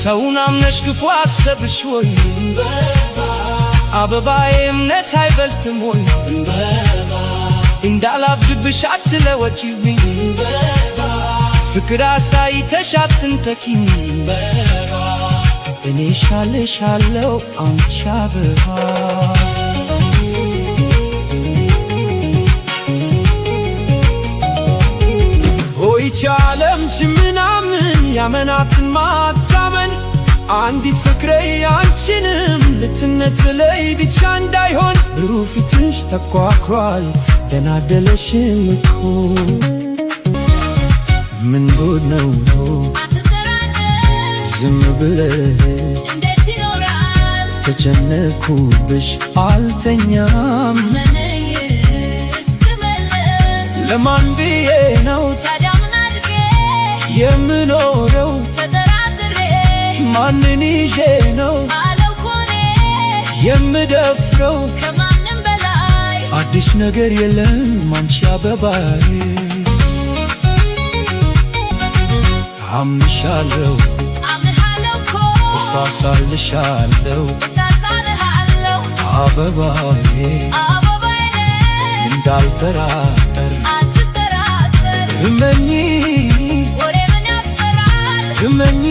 ሰውን አምነሽ ክፉ አሰብሽ ወይ አበባዬ እምነት አይበልጥም ወይ እንዳላብድብሽ አትለወጪብኝ ፍቅር አሳይተሽ አትንተኪኝ እኔ ሻልሻለው አንቺ አበባ ሆይች ዓለም ምናምን ያመናትን ማታመን አንዲት ፍቅሬ አንቺንም ልትነጥለይ ብቻ እንዳይሆን ብሩህ ፊትሽ ተኳኳል ደናደለሽም እኮ ምን ጉድ ነው ዝም ብለህ እንዴት ይኖራል ተጨነኩብሽ አልተኛም እስክመለስ ለማን ብዬ ነው ታዲያ ምን አድርጌ የምኖረው ተጠራጥሬ ማንን ይዤ ነው አለው ኮኔ የምደፍረው ከማንም በላይ አዲስ ነገር የለም አንቺ አበባዬ አምንሻለሁ እሳሳልሻለሁ አበባዬ እንዳልጠራጠር አትጠራጠር እመኚ ወሬ ምን ያስፈራል እመኚ